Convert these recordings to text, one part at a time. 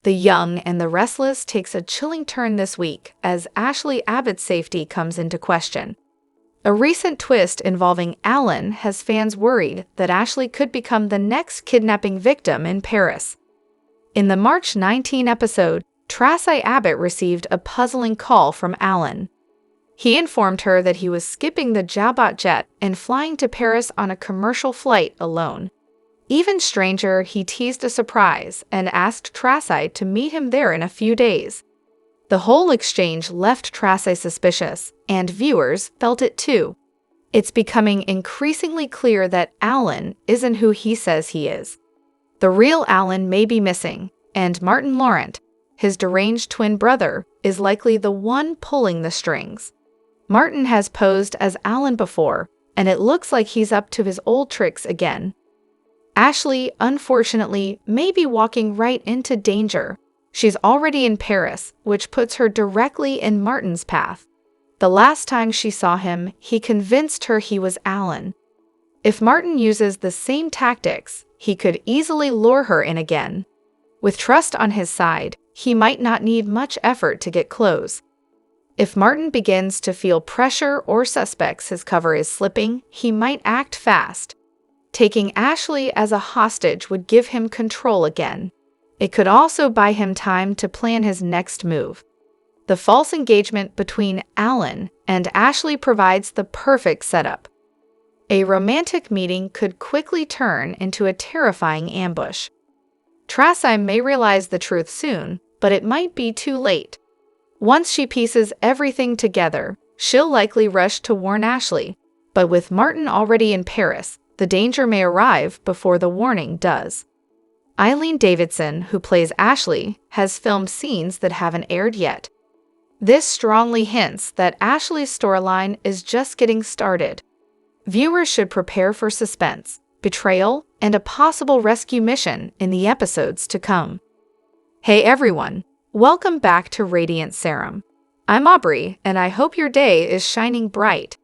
The Young and the Restless takes a chilling turn this week as Ashley Abbott's safety comes into question. A recent twist involving Alan has fans worried that Ashley could become the next kidnapping victim in Paris. In the March 19 episode, Traci Abbott received a puzzling call from Alan. He informed her that he was skipping the Jabot jet and flying to Paris on a commercial flight alone. Even stranger, he teased a surprise and asked Traci to meet him there in a few days. The whole exchange left Traci suspicious, and viewers felt it too. It's becoming increasingly clear that Alan isn't who he says he is. The real Alan may be missing, and Martin Laurent, his deranged twin brother, is likely the one pulling the strings. Martin has posed as Alan before, and it looks like he's up to his old tricks again. Ashley, unfortunately, may be walking right into danger. She's already in Paris, which puts her directly in Martin's path. The last time she saw him, he convinced her he was Alan. If Martin uses the same tactics, he could easily lure her in again. With trust on his side, he might not need much effort to get close. If Martin begins to feel pressure or suspects his cover is slipping, he might act fast. Taking Ashley as a hostage would give him control again. It could also buy him time to plan his next move. The false engagement between Alan and Ashley provides the perfect setup. A romantic meeting could quickly turn into a terrifying ambush. Traci may realize the truth soon, but it might be too late. Once she pieces everything together, she'll likely rush to warn Ashley. But with Martin already in Paris, the danger may arrive before the warning does. Eileen Davidson, who plays Ashley, has filmed scenes that haven't aired yet. This strongly hints that Ashley's storyline is just getting started. Viewers should prepare for suspense, betrayal, and a possible rescue mission in the episodes to come. Hey everyone, welcome back to Radiant Serum. I'm Aubrey, and I hope your day is shining bright.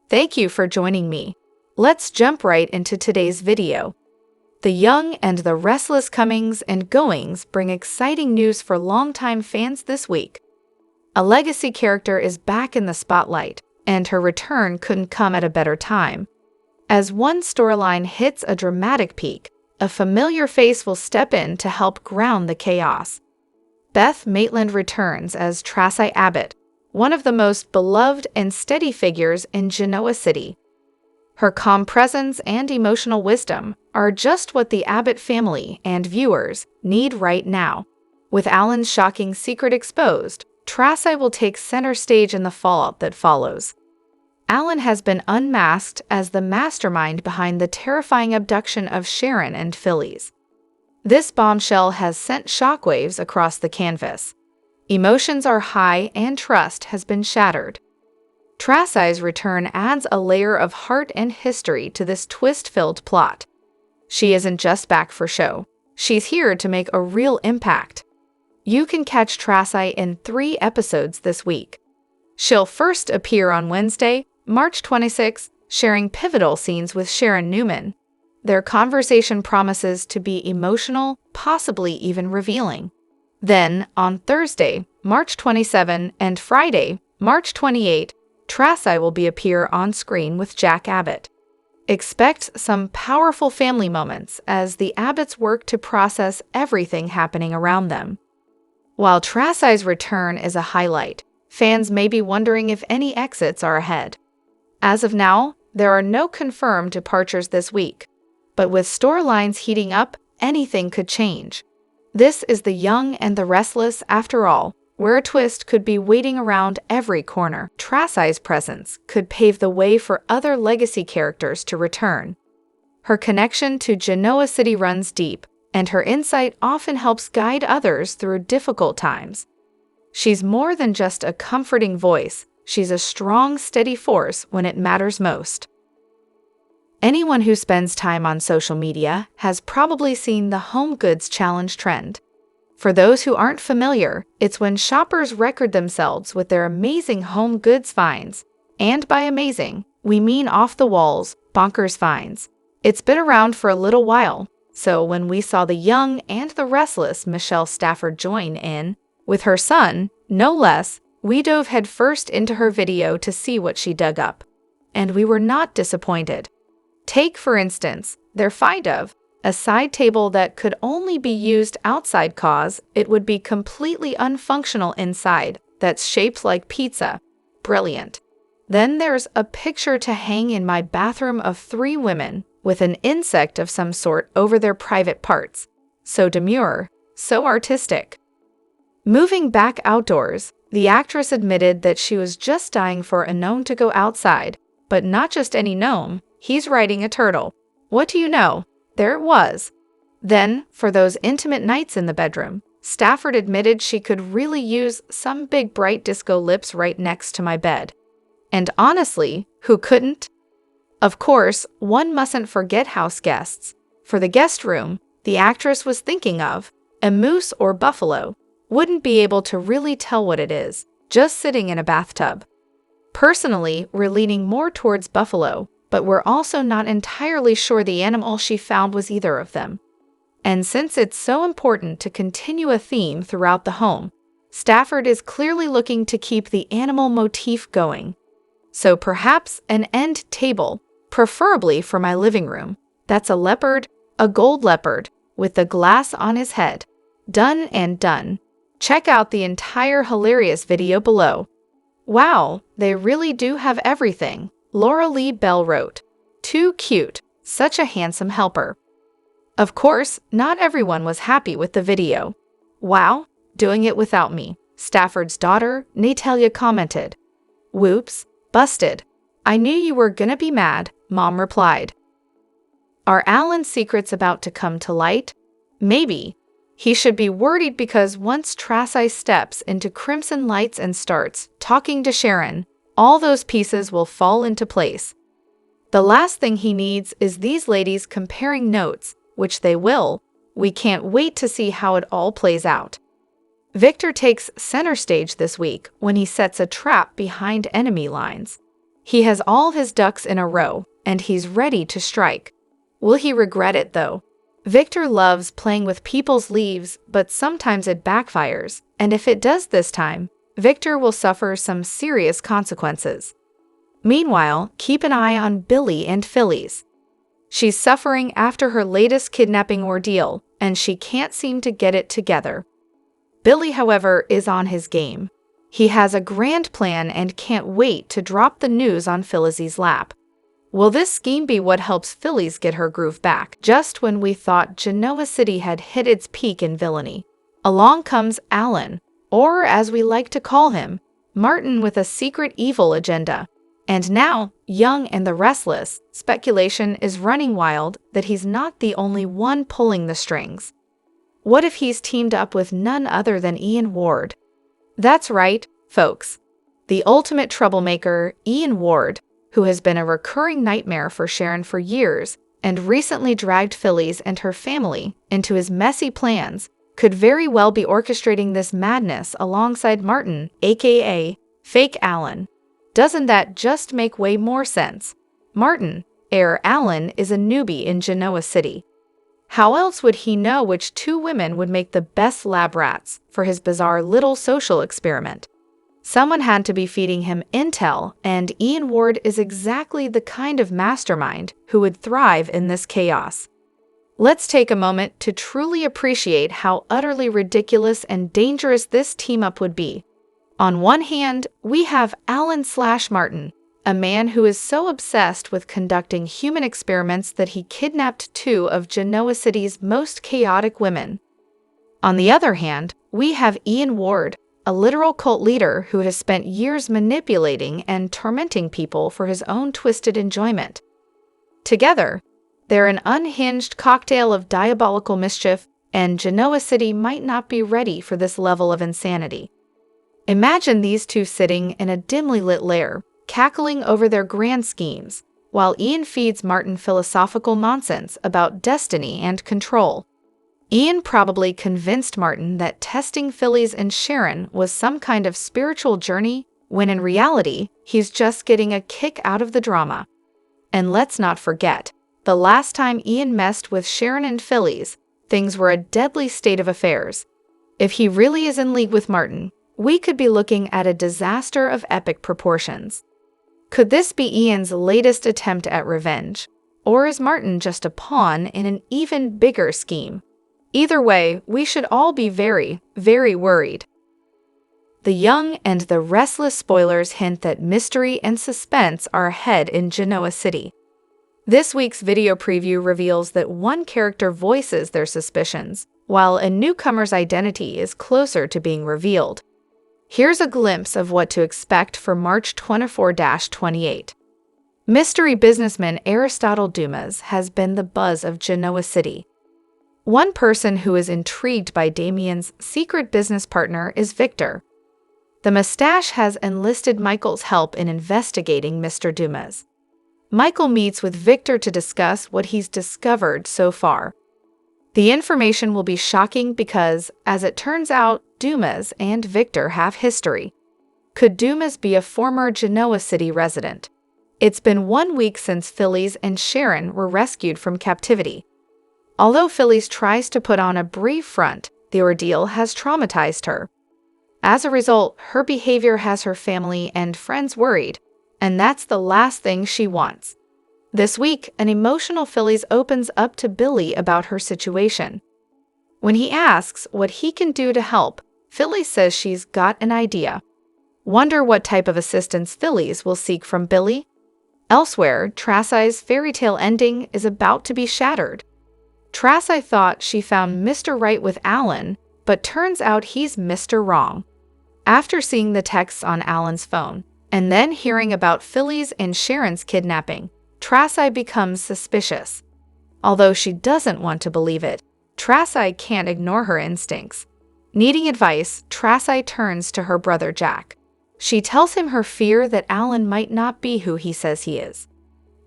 Thank you for joining me. Let's jump right into today's video. The Young and the Restless comings and goings bring exciting news for longtime fans this week. A legacy character is back in the spotlight, and her return couldn't come at a better time. As one storyline hits a dramatic peak, a familiar face will step in to help ground the chaos. Beth Maitland returns as Traci Abbott, one of the most beloved and steady figures in Genoa City. Her calm presence and emotional wisdom are just what the Abbott family and viewers need right now. With Alan's shocking secret exposed, Traci will take center stage in the fallout that follows. Alan has been unmasked as the mastermind behind the terrifying abduction of Sharon and Phyllis. This bombshell has sent shockwaves across the canvas. Emotions are high and trust has been shattered. Traci's return adds a layer of heart and history to this twist-filled plot. She isn't just back for show. She's here to make a real impact. You can catch Traci in 3 episodes this week. She'll first appear on Wednesday, March 26, sharing pivotal scenes with Sharon Newman. Their conversation promises to be emotional, possibly even revealing. Then, on Thursday, March 27, and Friday, March 28, Traci will appear on screen with Jack Abbott. Expect some powerful family moments as the Abbotts work to process everything happening around them. While Traci's return is a highlight, fans may be wondering if any exits are ahead. As of now, there are no confirmed departures this week, but with storylines heating up, anything could change. This is The Young and the Restless after all, where a twist could be waiting around every corner. Traci's presence could pave the way for other legacy characters to return. Her connection to Genoa City runs deep, and her insight often helps guide others through difficult times. She's more than just a comforting voice, she's a strong, steady force when it matters most. Anyone who spends time on social media has probably seen the home goods challenge trend. For those who aren't familiar, it's when shoppers record themselves with their amazing home goods finds. And by amazing, we mean off the walls, bonkers finds. It's been around for a little while, So when we saw the young and the restless Michelle Stafford join in, with her son, no less, we dove headfirst into her video to see what she dug up. And we were not disappointed. Take, for instance, their find of a side table that could only be used outside cause it would be completely unfunctional inside that's shaped like pizza. Brilliant. Then there's a picture to hang in my bathroom of 3 women with an insect of some sort over their private parts. So demure, so artistic. Moving back outdoors, the actress admitted that she was just dying for a gnome to go outside, but not just any gnome, he's riding a turtle. What do you know? There it was. Then, for those intimate nights in the bedroom, Stafford admitted she could really use some big bright disco lips right next to my bed. And honestly, who couldn't? Of course, one mustn't forget house guests. For the guest room, the actress was thinking of a moose or buffalo. Wouldn't be able to really tell what it is, just sitting in a bathtub. Personally, we're leaning more towards buffalo, but we're also not entirely sure the animal she found was either of them. And since it's so important to continue a theme throughout the home, Stafford is clearly looking to keep the animal motif going. So perhaps an end table, preferably for my living room. That's a leopard, a gold leopard, with the glass on his head. Done and done. Check out the entire hilarious video below. Wow, they really do have everything, Laura Lee Bell wrote. Too cute, such a handsome helper. Of course, not everyone was happy with the video. Wow, doing it without me, Stafford's daughter, Natalia commented. Whoops, busted. I knew you were gonna be mad, Mom replied. Are Alan's secrets about to come to light? Maybe. He should be worried because once Traci steps into crimson lights and starts talking to Sharon, all those pieces will fall into place. The last thing he needs is these ladies comparing notes, which they will. We can't wait to see how it all plays out. Victor takes center stage this week when he sets a trap behind enemy lines. He has all his ducks in a row, and he's ready to strike. Will he regret it, though? Victor loves playing with people's leaves, but sometimes it backfires, and if it does this time, Victor will suffer some serious consequences. Meanwhile, keep an eye on Billy and Phyllis. She's suffering after her latest kidnapping ordeal, and she can't seem to get it together. Billy, however, is on his game. He has a grand plan and can't wait to drop the news on Phyllis's lap. Will this scheme be what helps Phyllis get her groove back? Just when we thought Genoa City had hit its peak in villainy, along comes Alan, or as we like to call him, Martin, with a secret evil agenda. And now, Young and the Restless, speculation is running wild that he's not the only one pulling the strings. What if he's teamed up with none other than Ian Ward? That's right, folks. The ultimate troublemaker, Ian Ward, who has been a recurring nightmare for Sharon for years and recently dragged Phyllis and her family into his messy plans, could very well be orchestrating this madness alongside Martin, aka Fake Alan. Doesn't that just make way more sense? Martin, Alan, is a newbie in Genoa City. How else would he know which 2 women would make the best lab rats for his bizarre little social experiment? Someone had to be feeding him intel, and Ian Ward is exactly the kind of mastermind who would thrive in this chaos. Let's take a moment to truly appreciate how utterly ridiculous and dangerous this team-up would be. On one hand, we have Alan/Martin, a man who is so obsessed with conducting human experiments that he kidnapped 2 of Genoa City's most chaotic women. On the other hand, we have Ian Ward, a literal cult leader who has spent years manipulating and tormenting people for his own twisted enjoyment. Together, they're an unhinged cocktail of diabolical mischief, and Genoa City might not be ready for this level of insanity. Imagine these 2 sitting in a dimly lit lair, cackling over their grand schemes, while Ian feeds Martin philosophical nonsense about destiny and control. Ian probably convinced Martin that testing Phyllis and Sharon was some kind of spiritual journey, when in reality, he's just getting a kick out of the drama. And let's not forget, The last time Ian messed with Sharon and Phillies, things were a deadly state of affairs. If he really is in league with Martin, we could be looking at a disaster of epic proportions. Could this be Ian's latest attempt at revenge? Or is Martin just a pawn in an even bigger scheme? Either way, we should all be very, very worried. The Young and the Restless spoilers hint that mystery and suspense are ahead in Genoa City. This week's video preview reveals that one character voices their suspicions, while a newcomer's identity is closer to being revealed. Here's a glimpse of what to expect for March 24-28. Mystery businessman Aristotle Dumas has been the buzz of Genoa City. One person who is intrigued by Damien's secret business partner is Victor. The mustache has enlisted Michael's help in investigating Mr. Dumas. Michael meets with Victor to discuss what he's discovered so far. The information will be shocking because, as it turns out, Dumas and Victor have history. Could Dumas be a former Genoa City resident? It's been 1 week since Phillies and Sharon were rescued from captivity. Although Phillies tries to put on a brave front, the ordeal has traumatized her. As a result, her behavior has her family and friends worried, and that's the last thing she wants. This week, an emotional Phillies opens up to Billy about her situation. When he asks what he can do to help, Phillies says she's got an idea. Wonder what type of assistance Phillies will seek from Billy? Elsewhere, Traci's fairy tale ending is about to be shattered. Traci thought she found Mr. Right with Alan, but turns out he's Mr. Wrong. After seeing the texts on Alan's phone, and then hearing about Phillies and Sharon's kidnapping, Traci becomes suspicious. Although she doesn't want to believe it, Traci can't ignore her instincts. Needing advice, Traci turns to her brother Jack. She tells him her fear that Alan might not be who he says he is.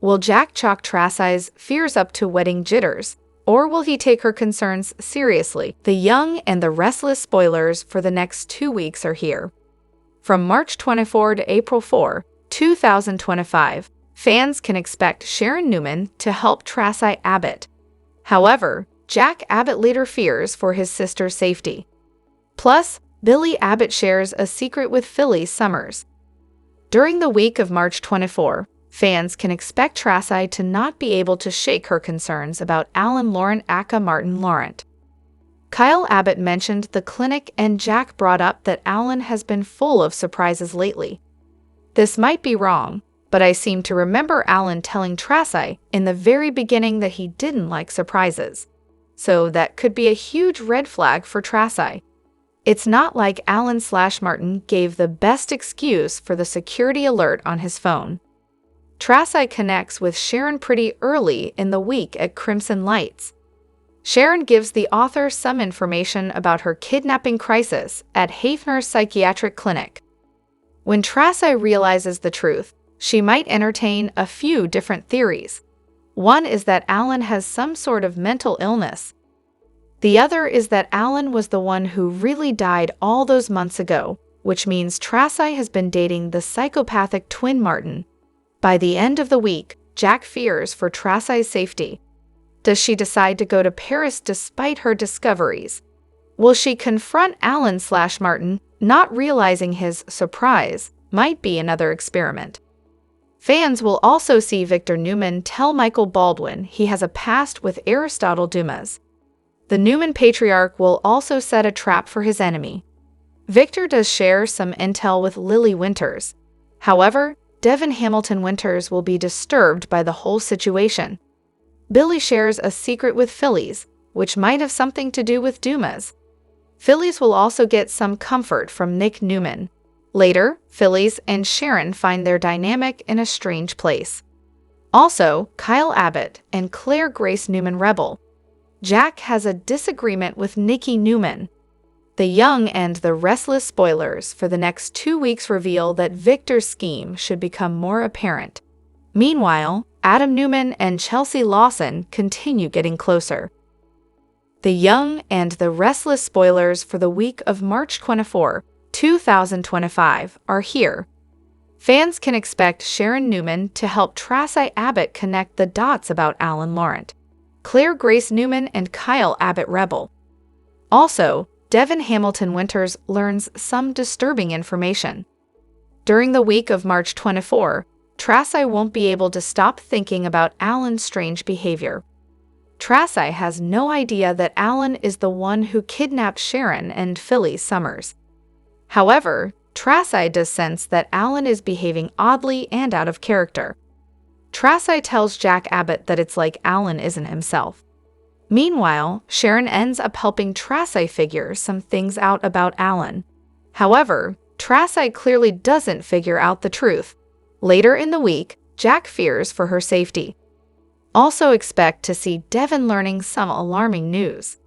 Will Jack chalk Traci's fears up to wedding jitters, or will he take her concerns seriously? The Young and the Restless spoilers for the next 2 weeks are here. From March 24 to April 4, 2025, fans can expect Sharon Newman to help Traci Abbott. However, Jack Abbott later fears for his sister's safety. Plus, Billy Abbott shares a secret with Phillies Summers. During the week of March 24, fans can expect Traci to not be able to shake her concerns about Alan Laurent aka Martin Laurent. Kyle Abbott mentioned the clinic and Jack brought up that Alan has been full of surprises lately. This might be wrong, but I seem to remember Alan telling Traci in the very beginning that he didn't like surprises. So that could be a huge red flag for Traci. It's not like Alan/Martin gave the best excuse for the security alert on his phone. Traci connects with Sharon pretty early in the week at Crimson Lights. Sharon gives the author some information about her kidnapping crisis at Hafner's psychiatric clinic. When Traci realizes the truth, she might entertain a few different theories. One is that Alan has some sort of mental illness. The other is that Alan was the one who really died all those months ago, which means Traci has been dating the psychopathic twin Martin. By the end of the week, Jack fears for Traci's safety. Does she decide to go to Paris despite her discoveries? Will she confront Alan/Martin, not realizing his surprise might be another experiment? Fans will also see Victor Newman tell Michael Baldwin he has a past with Aristotle Dumas. The Newman patriarch will also set a trap for his enemy. Victor does share some intel with Lily Winters. However, Devin Hamilton Winters will be disturbed by the whole situation. Billy shares a secret with Phillies, which might have something to do with Dumas. Phillies will also get some comfort from Nick Newman. Later, Phillies and Sharon find their dynamic in a strange place. Also, Kyle Abbott and Claire Grace Newman rebel. Jack has a disagreement with Nikki Newman. The Young and the Restless spoilers for the next 2 weeks reveal that Victor's scheme should become more apparent. Meanwhile, Adam Newman and Chelsea Lawson continue getting closer. The Young and the Restless spoilers for the week of March 24, 2025 are here. Fans can expect Sharon Newman to help Traci Abbott connect the dots about Alan Laurent, Claire Grace Newman, and Kyle Abbott Rebel. Also, Devin Hamilton Winters learns some disturbing information. During the week of March 24, Traci won't be able to stop thinking about Alan's strange behavior. Traci has no idea that Alan is the one who kidnapped Sharon and Philly Summers. However, Traci does sense that Alan is behaving oddly and out of character. Traci tells Jack Abbott that it's like Alan isn't himself. Meanwhile, Sharon ends up helping Traci figure some things out about Alan. However, Traci clearly doesn't figure out the truth. Later in the week, Jack fears for her safety. Also expect to see Devin learning some alarming news.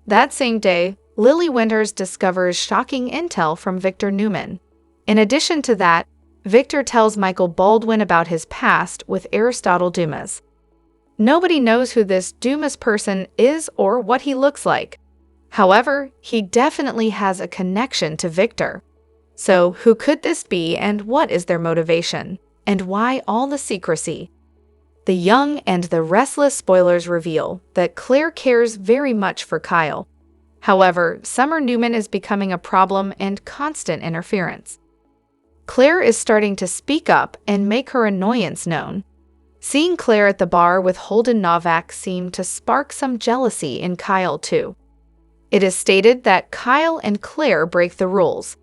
That same day, Lily Winters discovers shocking intel from Victor Newman. In addition to that, Victor tells Michael Baldwin about his past with Aristotle Dumas. Nobody knows who this Dumas person is or what he looks like. However, he definitely has a connection to Victor. So, who could this be and what is their motivation? And why all the secrecy? The Young and the Restless spoilers reveal that Claire cares very much for Kyle. However, Summer Newman is becoming a problem and constant interference. Claire is starting to speak up and make her annoyance known. Seeing Claire at the bar with Holden Novak seemed to spark some jealousy in Kyle too. It is stated that Kyle and Claire break the rules.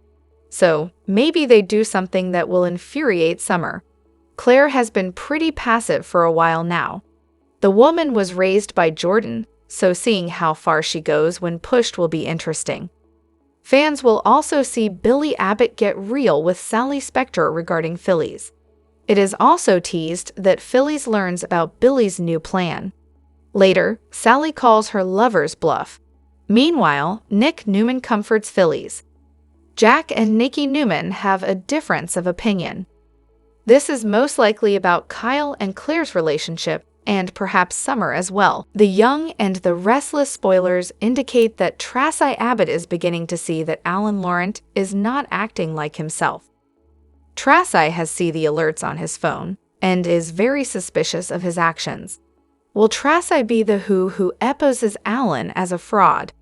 So, maybe they do something that will infuriate Summer. Claire has been pretty passive for a while now. The woman was raised by Jordan, so seeing how far she goes when pushed will be interesting. Fans will also see Billy Abbott get real with Sally Spector regarding Phillies. It is also teased that Phillies learns about Billy's new plan. Later, Sally calls her lover's bluff. Meanwhile, Nick Newman comforts Phillies. Jack and Nikki Newman have a difference of opinion. This is most likely about Kyle and Claire's relationship, and perhaps Summer as well. The Young and the Restless spoilers indicate that Traci Abbott is beginning to see that Alan Laurent is not acting like himself. Traci has seen the alerts on his phone and is very suspicious of his actions. Will Traci be the who exposes Alan as a fraud?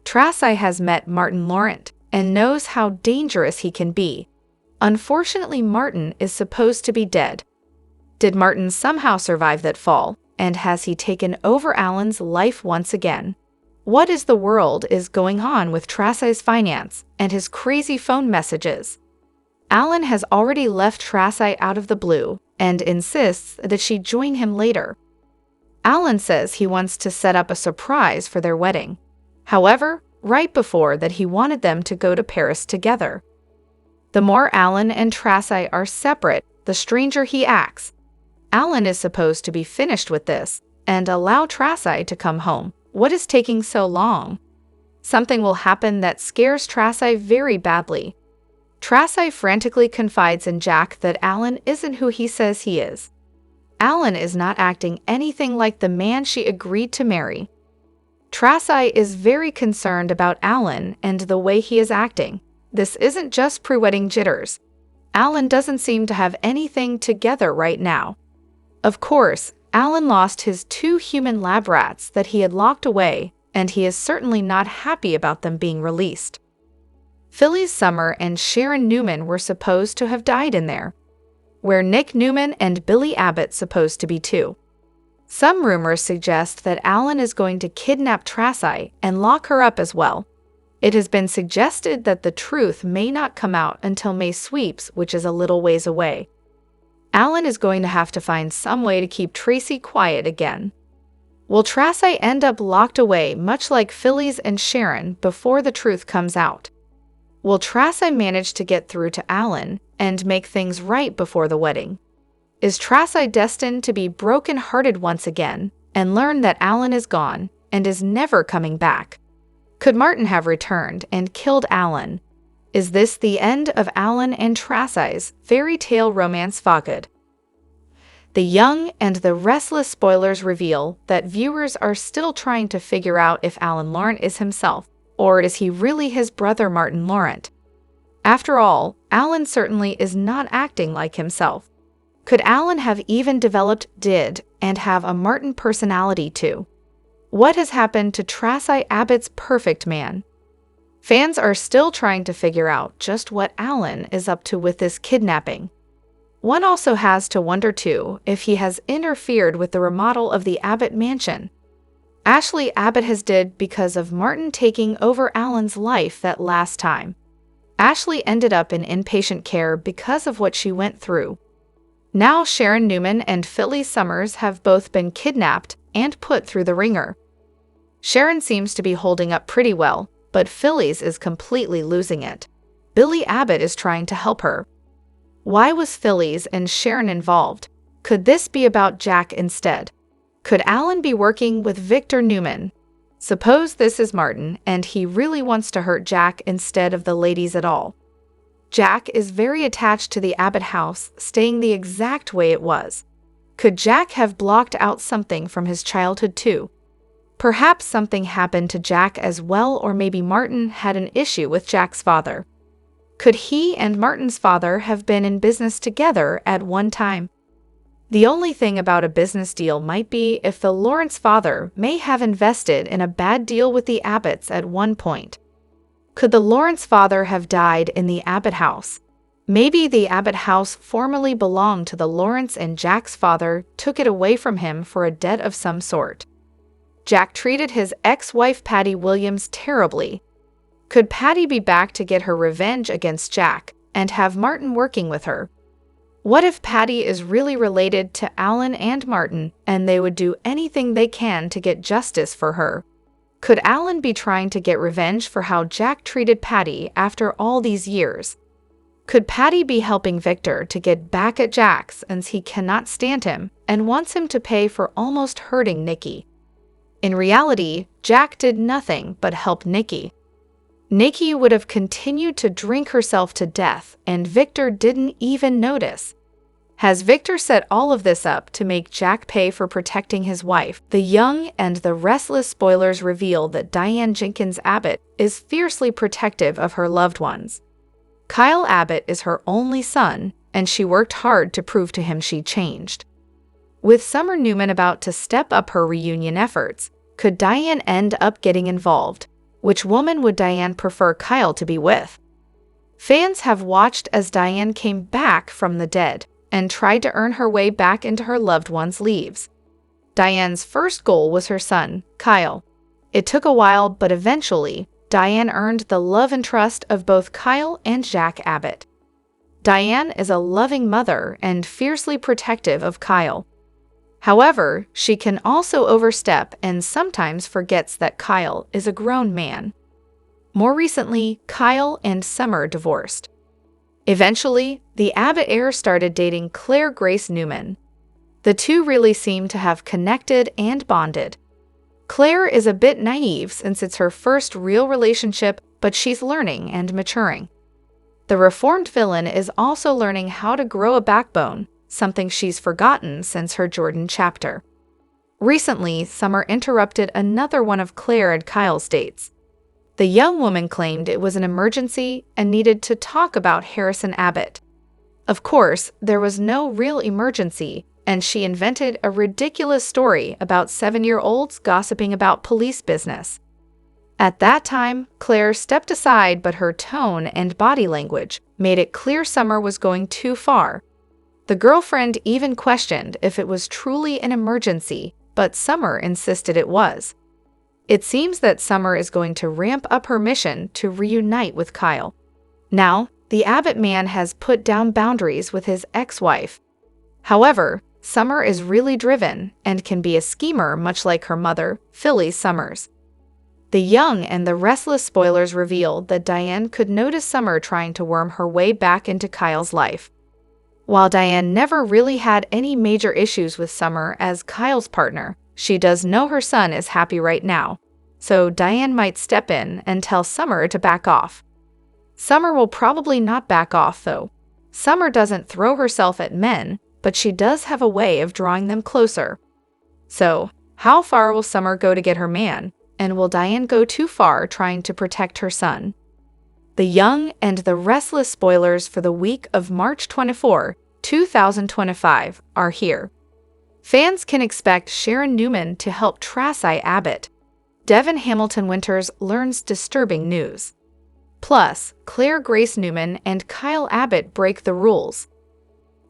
Traci has met Martin Laurent and knows how dangerous he can be. Unfortunately, Martin is supposed to be dead. Did Martin somehow survive that fall, and has he taken over Alan's life once again? What is the world is going on with Traci's finance and his crazy phone messages? Alan has already left Traci out of the blue and insists that she join him later. Alan says he wants to set up a surprise for their wedding. However, right before that he wanted them to go to Paris together. The more Alan and Traci are separate, the stranger he acts. Alan is supposed to be finished with this and allow Traci to come home. What is taking so long? Something will happen that scares Traci very badly. Traci frantically confides in Jack that Alan isn't who he says he is. Alan is not acting anything like the man she agreed to marry. Traci is very concerned about Alan and the way he is acting. This isn't just pre-wedding jitters. Alan doesn't seem to have anything together right now. Of course, Alan lost his 2 human lab rats that he had locked away, and he is certainly not happy about them being released. Phillies Summer and Sharon Newman were supposed to have died in there, where Nick Newman and Billy Abbott supposed to be too. Some rumors suggest that Alan is going to kidnap Traci and lock her up as well. It has been suggested that the truth may not come out until May sweeps, which is a little ways away. Alan is going to have to find some way to keep Traci quiet again. Will Traci end up locked away much like Phillies and Sharon before the truth comes out? Will Traci manage to get through to Alan and make things right before the wedding? Is Traci destined to be broken-hearted once again and learn that Alan is gone and is never coming back? Could Martin have returned and killed Alan? Is this the end of Alan and Traci's fairy tale romance fagade? The Young and the Restless spoilers reveal that viewers are still trying to figure out if Alan Laurent is himself, or is he really his brother Martin Laurent? After all, Alan certainly is not acting like himself. Could Alan have even developed and have a Martin personality too? What has happened to Traci Abbott's perfect man? Fans are still trying to figure out just what Alan is up to with this kidnapping. One also has to wonder too if he has interfered with the remodel of the Abbott mansion. Ashley Abbott has did because of Martin taking over Alan's life that last time. Ashley ended up in inpatient care because of what she went through. Now Sharon Newman and Phyllis Summers have both been kidnapped and put through the ringer. Sharon seems to be holding up pretty well, but Phyllis is completely losing it. Billy Abbott is trying to help her. Why was Phyllis and Sharon involved? Could this be about Jack instead? Could Alan be working with Victor Newman? Suppose this is Martin and he really wants to hurt Jack instead of the ladies at all. Jack is very attached to the Abbott house, staying the exact way it was. Could Jack have blocked out something from his childhood too? Perhaps something happened to Jack as well, or maybe Martin had an issue with Jack's father. Could he and Martin's father have been in business together at one time? The only thing about a business deal might be if the Lawrence father may have invested in a bad deal with the Abbotts at one point. Could the Lawrence father have died in the Abbott house? Maybe the Abbott house formerly belonged to the Lawrence and Jack's father took it away from him for a debt of some sort. Jack treated his ex-wife Patty Williams terribly. Could Patty be back to get her revenge against Jack and have Martin working with her? What if Patty is really related to Alan and Martin and they would do anything they can to get justice for her? Could Alan be trying to get revenge for how Jack treated Patty after all these years? Could Patty be helping Victor to get back at Jack since he cannot stand him and wants him to pay for almost hurting Nikki? In reality, Jack did nothing but help Nikki. Nikki would have continued to drink herself to death, and Victor didn't even notice. Has Victor set all of this up to make Jack pay for protecting his wife? The Young and the Restless spoilers reveal that Diane Jenkins Abbott is fiercely protective of her loved ones. Kyle Abbott is her only son, and she worked hard to prove to him she changed. With Summer Newman about to step up her reunion efforts, could Diane end up getting involved? Which woman would Diane prefer Kyle to be with? Fans have watched as Diane came back from the dead and tried to earn her way back into her loved one's lives. Diane's first goal was her son, Kyle. It took a while, but eventually, Diane earned the love and trust of both Kyle and Jack Abbott. Diane is a loving mother and fiercely protective of Kyle. However, she can also overstep and sometimes forgets that Kyle is a grown man. More recently, Kyle and Summer divorced. Eventually, the Abbott heir started dating Claire Grace Newman. The two really seem to have connected and bonded. Claire is a bit naive since it's her first real relationship, but she's learning and maturing. The reformed villain is also learning how to grow a backbone, something she's forgotten since her Jordan chapter. Recently, Summer interrupted another one of Claire and Kyle's dates. The young woman claimed it was an emergency and needed to talk about Harrison Abbott. Of course, there was no real emergency, and she invented a ridiculous story about 7-year-olds gossiping about police business. At that time, Claire stepped aside, but her tone and body language made it clear Summer was going too far. The girlfriend even questioned if it was truly an emergency, but Summer insisted it was. It seems that Summer is going to ramp up her mission to reunite with Kyle. Now, the Abbott man has put down boundaries with his ex-wife. However, Summer is really driven and can be a schemer much like her mother, Phyllis Summers. The Young and the Restless spoilers revealed that Diane could notice Summer trying to worm her way back into Kyle's life. While Diane never really had any major issues with Summer as Kyle's partner, she does know her son is happy right now, so Diane might step in and tell Summer to back off. Summer will probably not back off, though. Summer doesn't throw herself at men, but she does have a way of drawing them closer. So, how far will Summer go to get her man, and will Diane go too far trying to protect her son? The Young and the Restless spoilers for the week of March 24, 2025 are here. Fans can expect Sharon Newman to help Traci Abbott. Devin Hamilton Winters learns disturbing news. Plus, Claire Grace Newman and Kyle Abbott break the rules.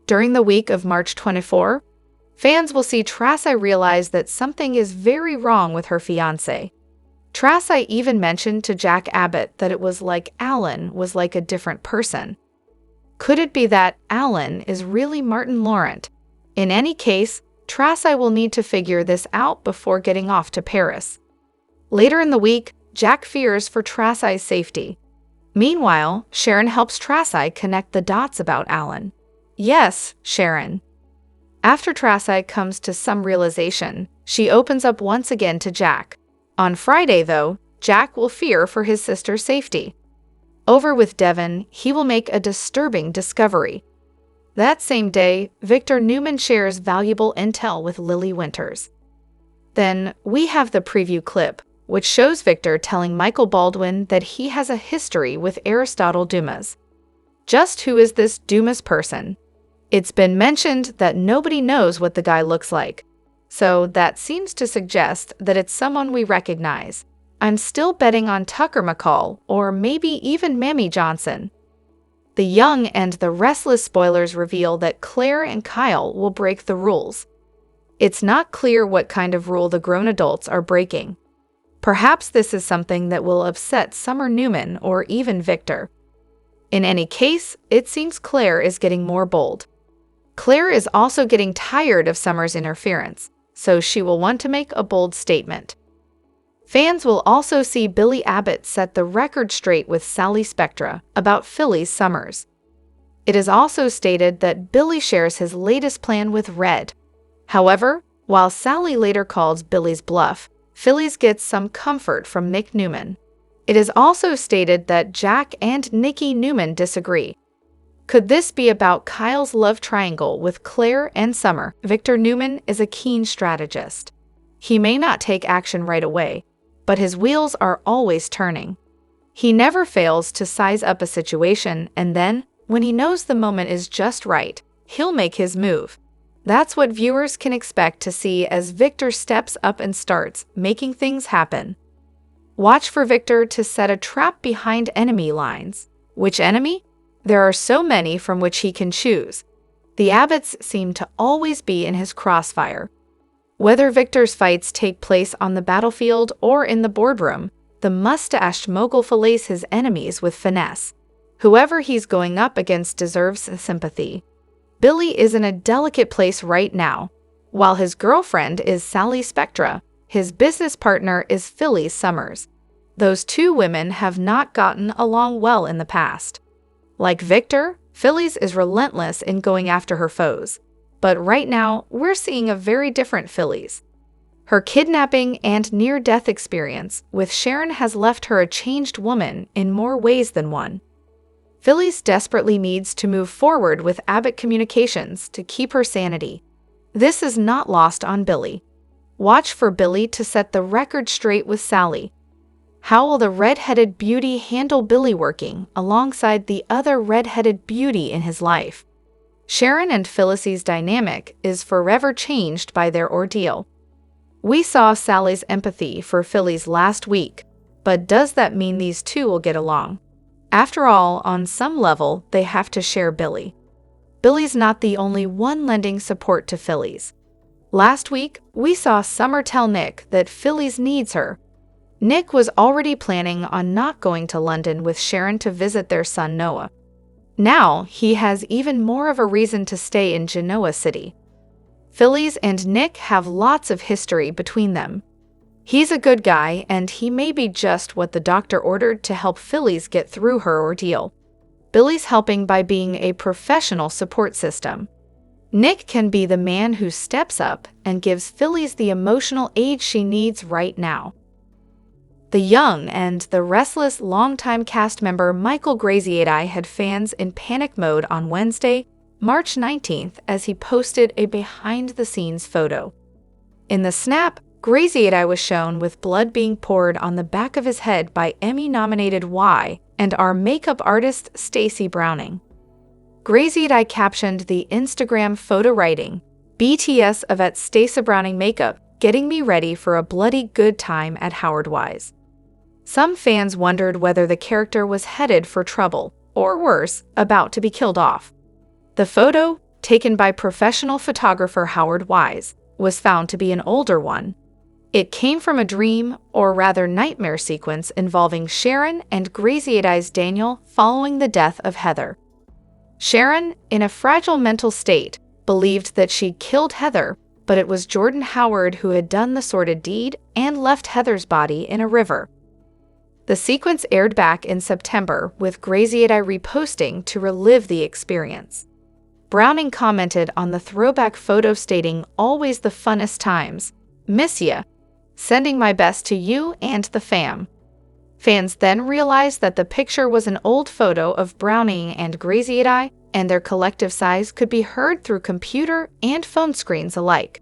During the week of March 24, fans will see Traci realize that something is very wrong with her fiancé. Traci even mentioned to Jack Abbott that it was like Alan was like a different person. Could it be that Alan is really Martin Laurent? In any case, Traci will need to figure this out before getting off to Paris. Later in the week, Jack fears for Traci's safety. Meanwhile, Sharon helps Traci connect the dots about Alan. Yes, Sharon. After Traci comes to some realization, she opens up once again to Jack. On Friday, though, Jack will fear for his sister's safety. Over with Devin, he will make a disturbing discovery. That same day, Victor Newman shares valuable intel with Lily Winters. Then, we have the preview clip, which shows Victor telling Michael Baldwin that he has a history with Aristotle Dumas. Just who is this Dumas person? It's been mentioned that nobody knows what the guy looks like. So that seems to suggest that it's someone we recognize. I'm still betting on Tucker McCall or maybe even Mamie Johnson. The Young and the Restless spoilers reveal that Claire and Kyle will break the rules. It's not clear what kind of rule the grown adults are breaking. Perhaps this is something that will upset Summer Newman or even Victor. In any case, it seems Claire is getting more bold. Claire is also getting tired of Summer's interference, so she will want to make a bold statement. Fans will also see Billy Abbott set the record straight with Sally Spectra about Philly's Summers. It is also stated that Billy shares his latest plan with Red. However, while Sally later calls Billy's bluff, Phillies gets some comfort from Nick Newman. It is also stated that Jack and Nikki Newman disagree. Could this be about Kyle's love triangle with Claire and Summer? Victor Newman is a keen strategist. He may not take action right away, but his wheels are always turning. He never fails to size up a situation, and then, when he knows the moment is just right, he'll make his move. That's what viewers can expect to see as Victor steps up and starts making things happen. Watch for Victor to set a trap behind enemy lines. Which enemy? There are so many from which he can choose. The Abbotts seem to always be in his crossfire. Whether Victor's fights take place on the battlefield or in the boardroom, the mustached mogul fillets his enemies with finesse. Whoever he's going up against deserves sympathy. Billy is in a delicate place right now. While his girlfriend is Sally Spectra, his business partner is Philly Summers. Those two women have not gotten along well in the past. Like Victor, Phillies is relentless in going after her foes. But right now, we're seeing a very different Phillies. Her kidnapping and near-death experience with Sharon has left her a changed woman in more ways than one. Phillies desperately needs to move forward with Abbott Communications to keep her sanity. This is not lost on Billy. Watch for Billy to set the record straight with Sally. How will the red-headed beauty handle Billy working alongside the other red-headed beauty in his life? Sharon and Phyllis's dynamic is forever changed by their ordeal. We saw Sally's empathy for Phillies last week, but does that mean these two will get along? After all, on some level, they have to share Billy. Billy's not the only one lending support to Phillies. Last week, we saw Summer tell Nick that Phillies needs her. Nick was already planning on not going to London with Sharon to visit their son Noah. Now, he has even more of a reason to stay in Genoa City. Phillies and Nick have lots of history between them. He's a good guy, and he may be just what the doctor ordered to help Phillies get through her ordeal. Billy's helping by being a professional support system. Nick can be the man who steps up and gives Phillies the emotional aid she needs right now. The Young and the Restless longtime cast member Michael Graziadei had fans in panic mode on Wednesday, March 19th, as he posted a behind-the-scenes photo. In the snap, Graziadei was shown with blood being poured on the back of his head by Emmy-nominated and our makeup artist Stacey Browning. Grazied Eye captioned the Instagram photo writing, "BTS of at Stacey Browning makeup, getting me ready for a bloody good time at Howard Wise." Some fans wondered whether the character was headed for trouble, or worse, about to be killed off. The photo, taken by professional photographer Howard Wise, was found to be an older one. It came from a dream, or rather nightmare sequence involving Sharon and Grazied Eye's Daniel following the death of Heather. Sharon, in a fragile mental state, believed that she killed Heather, but it was Jordan Howard who had done the sordid deed and left Heather's body in a river. The sequence aired back in September, with Grazied Eye reposting to relive the experience. Browning commented on the throwback photo stating, "Always the funnest times. Miss ya. Sending my best to you and the fam." Fans then realized that the picture was an old photo of Browning and Grazied Eye, and their collective sighs could be heard through computer and phone screens alike.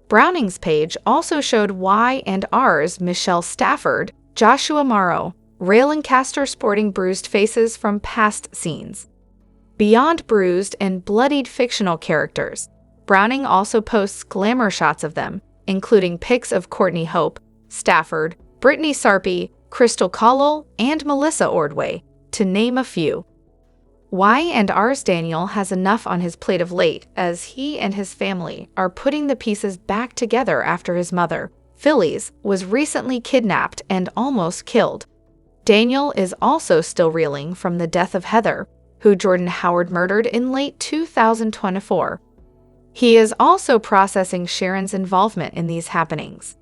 Browning's page also showed Y&R's Michelle Stafford, Joshua Morrow, Rail and Castor sporting bruised faces from past scenes. Beyond bruised and bloodied fictional characters, Browning also posts glamour shots of them, including pics of Courtney Hope, Stafford, Brittany Sarpy, Crystal Cowell, and Melissa Ordway, to name a few. Y&R's Daniel has enough on his plate of late, as he and his family are putting the pieces back together after his mother, Phyllis, was recently kidnapped and almost killed. Daniel is also still reeling from the death of Heather, who Jordan Howard murdered in late 2024. He is also processing Sharon's involvement in these happenings.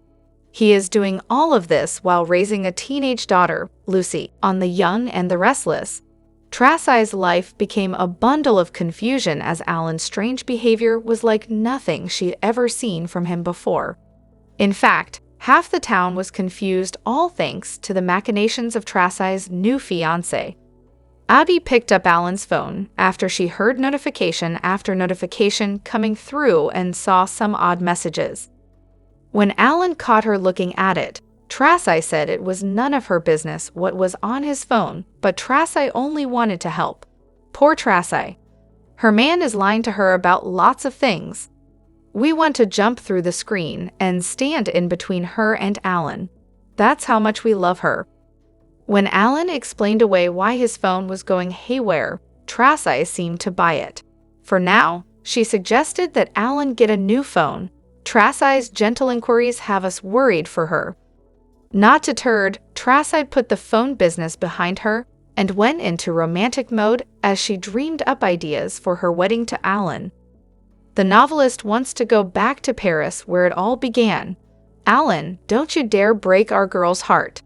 He is doing all of this while raising a teenage daughter, Lucy, on The Young and the Restless. Traci's life became a bundle of confusion as Alan's strange behavior was like nothing she'd ever seen from him before. In fact, half the town was confused, all thanks to the machinations of Traci's new fiancé. Abby picked up Alan's phone after she heard notification after notification coming through and saw some odd messages. When Alan caught her looking at it, Traci said it was none of her business what was on his phone, but Traci only wanted to help. Poor Traci. Her man is lying to her about lots of things. We want to jump through the screen and stand in between her and Alan. That's how much we love her. When Alan explained away why his phone was going haywire, Traci seemed to buy it. For now, she suggested that Alan get a new phone. Traci's gentle inquiries have us worried for her. Not deterred, Traci put the phone business behind her and went into romantic mode as she dreamed up ideas for her wedding to Alan. The novelist wants to go back to Paris where it all began. "Alan, don't you dare break our girl's heart."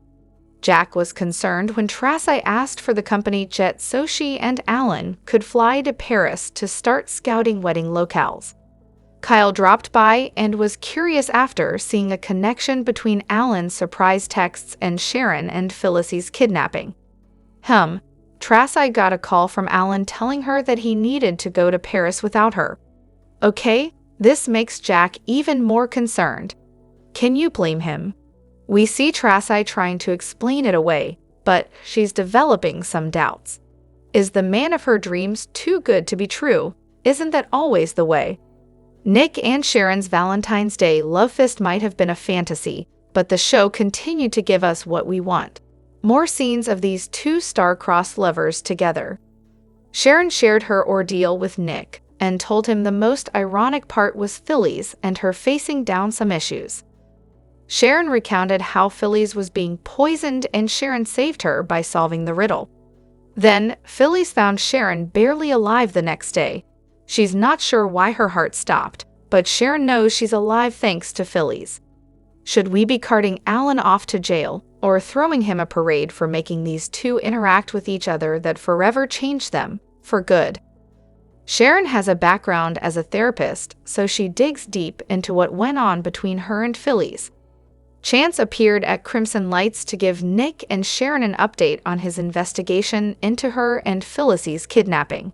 Jack was concerned when Traci asked for the company jet so she and Alan could fly to Paris to start scouting wedding locales. Kyle dropped by and was curious after seeing a connection between Alan's surprise texts and Sharon and Phyllis's kidnapping. Traci got a call from Alan telling her that he needed to go to Paris without her. Okay, this makes Jack even more concerned. Can you blame him? We see Traci trying to explain it away, but she's developing some doubts. Is the man of her dreams too good to be true? Isn't that always the way? Nick and Sharon's Valentine's Day love fest might have been a fantasy, but the show continued to give us what we want. More scenes of these two star-crossed lovers together. Sharon shared her ordeal with Nick and told him the most ironic part was Phyllis and her facing down some issues. Sharon recounted how Phyllis was being poisoned and Sharon saved her by solving the riddle. Then, Phyllis found Sharon barely alive the next day. She's not sure why her heart stopped, but Sharon knows she's alive thanks to Phyllis. Should we be carting Alan off to jail, or throwing him a parade for making these two interact with each other that forever changed them, for good? Sharon has a background as a therapist, so she digs deep into what went on between her and Phyllis. Chance appeared at Crimson Lights to give Nick and Sharon an update on his investigation into her and Phyllis's kidnapping.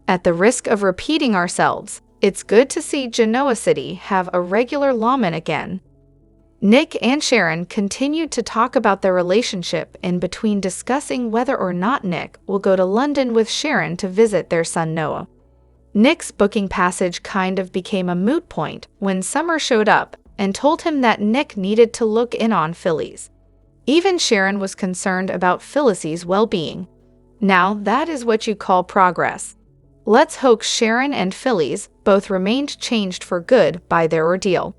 At the risk of repeating ourselves, it's good to see Genoa City have a regular lawman again. Nick and Sharon continued to talk about their relationship in between discussing whether or not Nick will go to London with Sharon to visit their son Noah. Nick's booking passage kind of became a moot point when Summer showed up and told him that Nick needed to look in on Phyllis. Even Sharon was concerned about Phyllis's well-being. Now that is what you call progress. Let's hope Sharon and Phyllis both remained changed for good by their ordeal.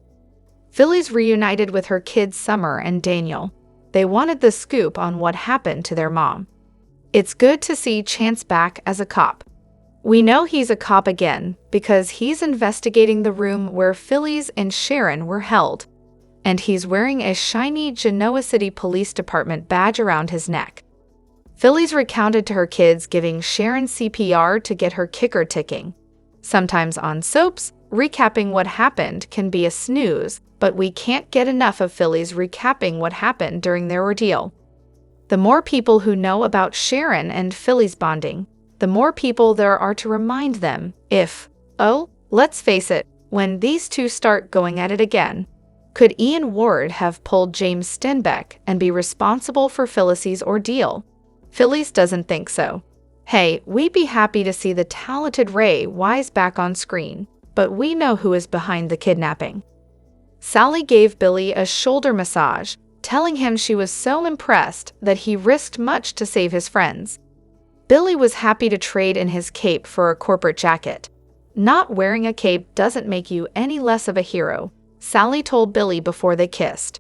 Phyllis reunited with her kids Summer and Daniel. They wanted the scoop on what happened to their mom. It's good to see Chance back as a cop. We know he's a cop again because he's investigating the room where Phyllis and Sharon were held. And he's wearing a shiny Genoa City Police Department badge around his neck. Phyllis recounted to her kids giving Sharon CPR to get her kicker ticking. Sometimes on soaps, recapping what happened can be a snooze, but we can't get enough of Phyllis recapping what happened during their ordeal. The more people who know about Sharon and Phyllis bonding, the more people there are to remind them let's face it, when these two start going at it again. Could Ian Ward have pulled James Stenbeck and be responsible for Phyllis's ordeal? Phyllis doesn't think so. Hey, we'd be happy to see the talented Ray Wise back on screen, but we know who is behind the kidnapping. Sally gave Billy a shoulder massage, telling him she was so impressed that he risked much to save his friends. Billy was happy to trade in his cape for a corporate jacket. Not wearing a cape doesn't make you any less of a hero, Sally told Billy before they kissed.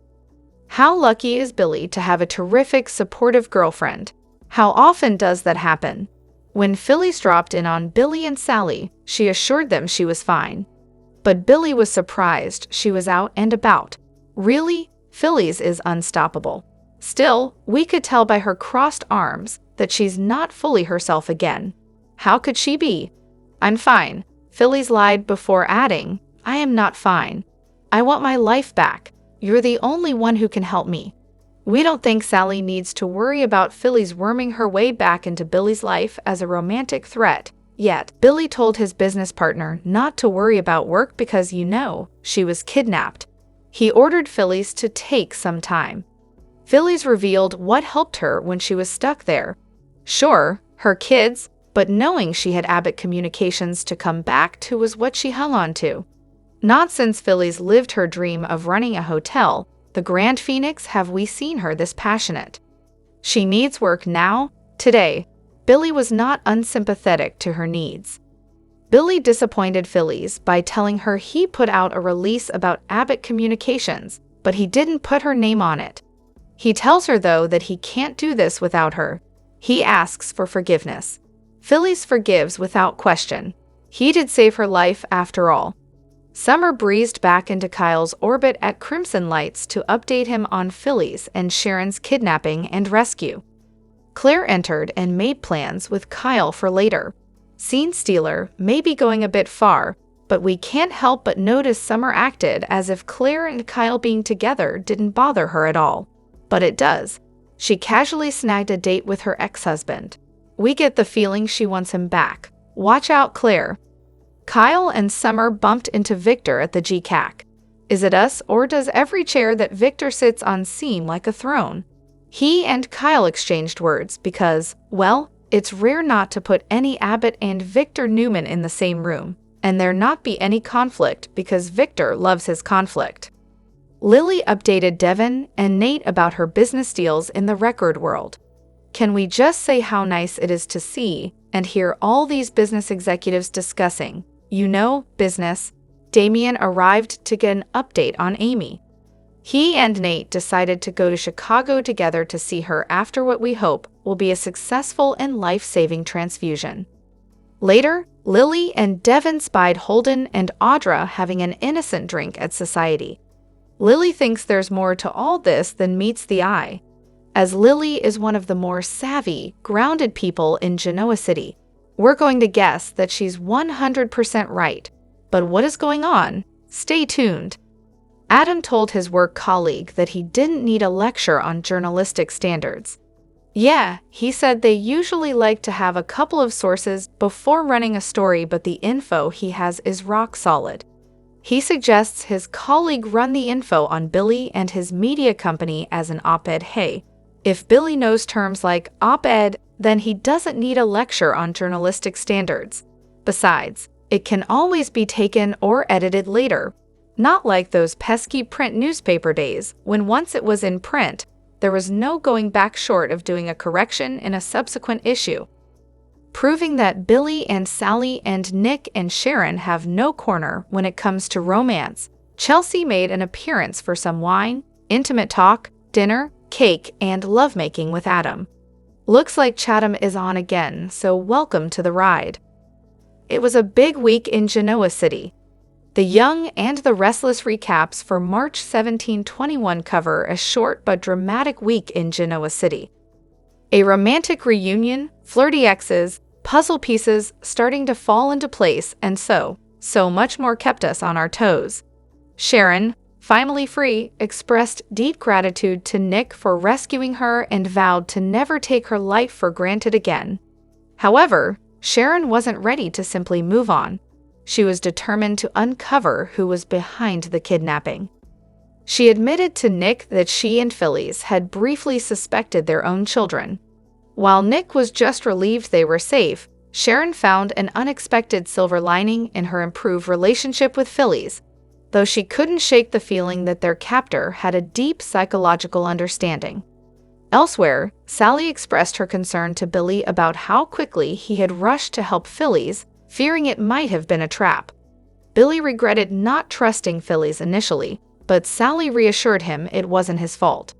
How lucky is Billy to have a terrific, supportive girlfriend? How often does that happen? When Phyllis dropped in on Billy and Sally, she assured them she was fine. But Billy was surprised she was out and about. Really? Phyllis is unstoppable. Still, we could tell by her crossed arms that she's not fully herself again. How could she be? I'm fine, Phyllis lied before adding, I am not fine. I want my life back. You're the only one who can help me. We don't think Sally needs to worry about Phyllis worming her way back into Billy's life as a romantic threat. Yet, Billy told his business partner not to worry about work because she was kidnapped. He ordered Phyllis to take some time. Phyllis revealed what helped her when she was stuck there. Sure, her kids, but knowing she had Abbott Communications to come back to was what she hung on to. Not since Phyllis lived her dream of running a hotel, the Grand Phoenix, have we seen her this passionate. She needs work now, today. Billy was not unsympathetic to her needs. Billy disappointed Phyllis by telling her he put out a release about Abbott Communications, but he didn't put her name on it. He tells her, though, that he can't do this without her. He asks for forgiveness. Phyllis forgives without question. He did save her life after all. Summer breezed back into Kyle's orbit at Crimson Lights to update him on Phyllis and Sharon's kidnapping and rescue. Claire entered and made plans with Kyle for later. Scene stealer may be going a bit far, but we can't help but notice Summer acted as if Claire and Kyle being together didn't bother her at all. But it does. She casually snagged a date with her ex-husband. We get the feeling she wants him back. Watch out, Claire. Kyle and Summer bumped into Victor at the GCAC. Is it us, or does every chair that Victor sits on seem like a throne? He and Kyle exchanged words because, well, it's rare not to put any Abbott and Victor Newman in the same room, and there not be any conflict because Victor loves his conflict. Lily updated Devin and Nate about her business deals in the record world. Can we just say how nice it is to see and hear all these business executives discussing, business? Damien arrived to get an update on Amy. He and Nate decided to go to Chicago together to see her after what we hope will be a successful and life-saving transfusion. Later, Lily and Devin spied Holden and Audra having an innocent drink at Society. Lily thinks there's more to all this than meets the eye. As Lily is one of the more savvy, grounded people in Genoa City, we're going to guess that she's 100% right. But what is going on? Stay tuned. Adam told his work colleague that he didn't need a lecture on journalistic standards. Yeah, he said they usually like to have a couple of sources before running a story, but the info he has is rock solid. He suggests his colleague run the info on Billy and his media company as an op-ed. Hey, if Billy knows terms like op-ed, then he doesn't need a lecture on journalistic standards. Besides, it can always be taken or edited later. Not like those pesky print newspaper days, when once it was in print, there was no going back short of doing a correction in a subsequent issue. Proving that Billy and Sally and Nick and Sharon have no corner when it comes to romance, Chelsea made an appearance for some wine, intimate talk, dinner, cake, and lovemaking with Adam. Looks like Chatham is on again, so welcome to the ride. It was a big week in Genoa City. The Young and the Restless recaps for March 1721 cover a short but dramatic week in Genoa City. A romantic reunion, flirty exes, puzzle pieces starting to fall into place, and so much more kept us on our toes. Sharon, finally free, expressed deep gratitude to Nick for rescuing her and vowed to never take her life for granted again. However, Sharon wasn't ready to simply move on. She was determined to uncover who was behind the kidnapping. She admitted to Nick that she and Phyllis had briefly suspected their own children. While Nick was just relieved they were safe, Sharon found an unexpected silver lining in her improved relationship with Phyllis, though she couldn't shake the feeling that their captor had a deep psychological understanding. Elsewhere, Sally expressed her concern to Billy about how quickly he had rushed to help Phyllis, fearing it might have been a trap. Billy regretted not trusting Phyllis initially, but Sally reassured him it wasn't his fault.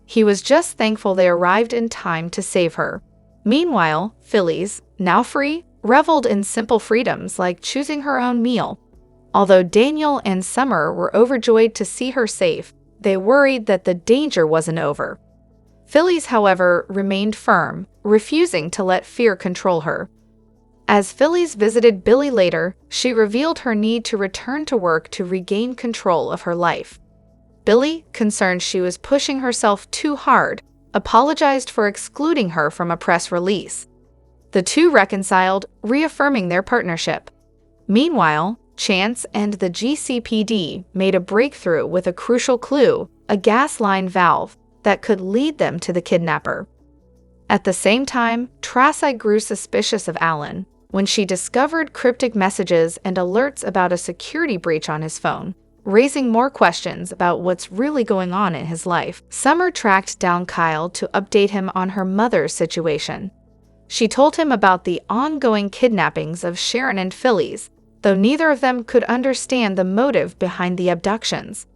He was just thankful they arrived in time to save her. Meanwhile, Phyllis, now free, reveled in simple freedoms like choosing her own meal. Although Daniel and Summer were overjoyed to see her safe, they worried that the danger wasn't over. Phyllis, however, remained firm, refusing to let fear control her. As Phyllis visited Billy later, she revealed her need to return to work to regain control of her life. Billy, concerned she was pushing herself too hard, apologized for excluding her from a press release. The two reconciled, reaffirming their partnership. Meanwhile, Chance and the GCPD made a breakthrough with a crucial clue, a gas line valve, that could lead them to the kidnapper. At the same time, Traci grew suspicious of Alan when she discovered cryptic messages and alerts about a security breach on his phone, raising more questions about what's really going on in his life. Summer tracked down Kyle to update him on her mother's situation. She told him about the ongoing kidnappings of Sharon and Phyllis, though neither of them could understand the motive behind the abductions.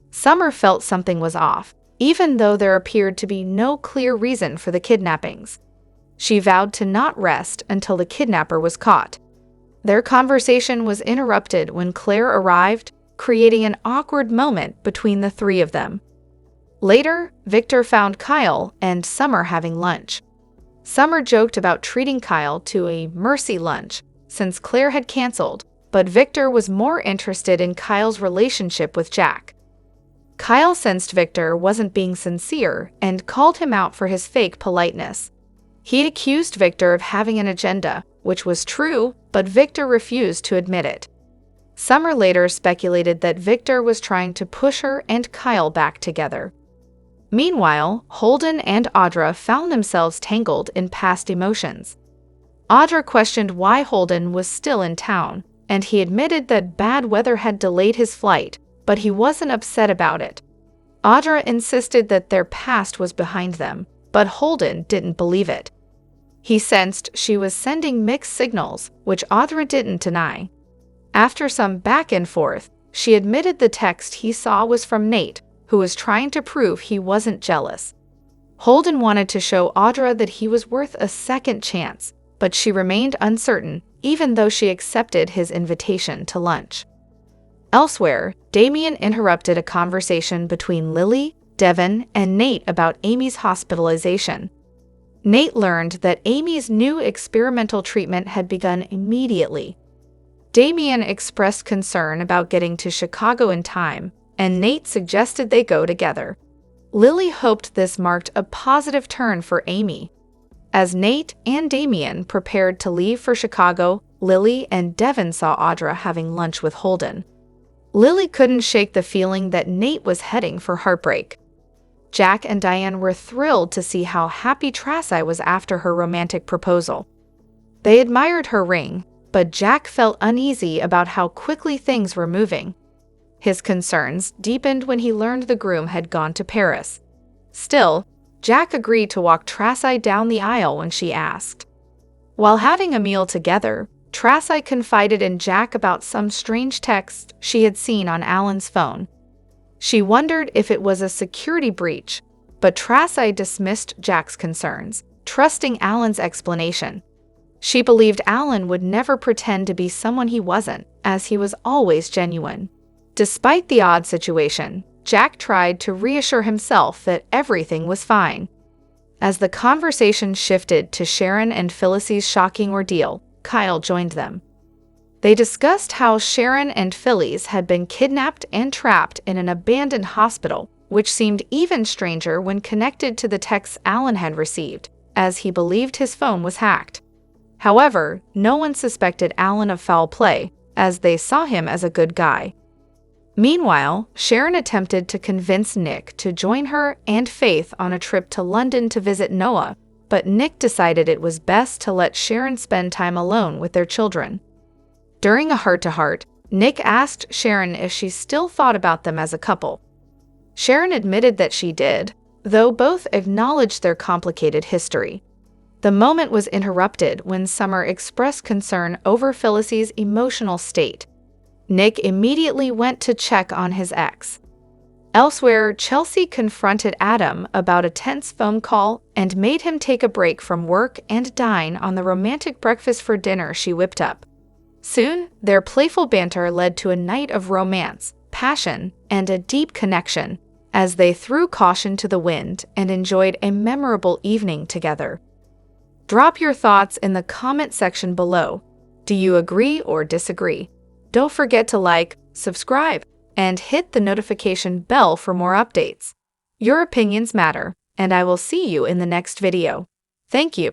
Summer felt something was off, even though there appeared to be no clear reason for the kidnappings. She vowed to not rest until the kidnapper was caught. Their conversation was interrupted when Claire arrived, creating an awkward moment between the three of them. Later, Victor found Kyle and Summer having lunch. Summer joked about treating Kyle to a mercy lunch, since Claire had canceled, but Victor was more interested in Kyle's relationship with Jack. Kyle sensed Victor wasn't being sincere and called him out for his fake politeness. He'd accused Victor of having an agenda, which was true, but Victor refused to admit it. Summer later speculated that Victor was trying to push her and Kyle back together. Meanwhile, Holden and Audra found themselves tangled in past emotions. Audra questioned why Holden was still in town, and he admitted that bad weather had delayed his flight, but he wasn't upset about it. Audra insisted that their past was behind them, but Holden didn't believe it. He sensed she was sending mixed signals, which Audra didn't deny. After some back and forth, she admitted the text he saw was from Nate, who was trying to prove he wasn't jealous. Holden wanted to show Audra that he was worth a second chance, but she remained uncertain, even though she accepted his invitation to lunch. Elsewhere, Damien interrupted a conversation between Lily, Devin, and Nate about Amy's hospitalization. Nate learned that Amy's new experimental treatment had begun immediately. Damien expressed concern about getting to Chicago in time, and Nate suggested they go together. Lily hoped this marked a positive turn for Amy. As Nate and Damien prepared to leave for Chicago, Lily and Devin saw Audra having lunch with Holden. Lily couldn't shake the feeling that Nate was heading for heartbreak. Jack and Diane were thrilled to see how happy Traci was after her romantic proposal. They admired her ring, but Jack felt uneasy about how quickly things were moving. His concerns deepened when he learned the groom had gone to Paris. Still, Jack agreed to walk Traci down the aisle when she asked. While having a meal together, Traci confided in Jack about some strange text she had seen on Alan's phone. She wondered if it was a security breach, but Traci dismissed Jack's concerns, trusting Alan's explanation. She believed Alan would never pretend to be someone he wasn't, as he was always genuine. Despite the odd situation, Jack tried to reassure himself that everything was fine. As the conversation shifted to Sharon and Phyllis's shocking ordeal, Kyle joined them. They discussed how Sharon and Phyllis had been kidnapped and trapped in an abandoned hospital, which seemed even stranger when connected to the texts Alan had received, as he believed his phone was hacked. However, no one suspected Alan of foul play, as they saw him as a good guy. Meanwhile, Sharon attempted to convince Nick to join her and Faith on a trip to London to visit Noah, but Nick decided it was best to let Sharon spend time alone with their children. During a heart-to-heart, Nick asked Sharon if she still thought about them as a couple. Sharon admitted that she did, though both acknowledged their complicated history. The moment was interrupted when Summer expressed concern over Phyllis's emotional state. Nick immediately went to check on his ex. Elsewhere, Chelsea confronted Adam about a tense phone call and made him take a break from work and dine on the romantic breakfast for dinner she whipped up. Soon, their playful banter led to a night of romance, passion, and a deep connection, as they threw caution to the wind and enjoyed a memorable evening together. Drop your thoughts in the comment section below. Do you agree or disagree? Don't forget to like, subscribe, and hit the notification bell for more updates. Your opinions matter, and I will see you in the next video. Thank you.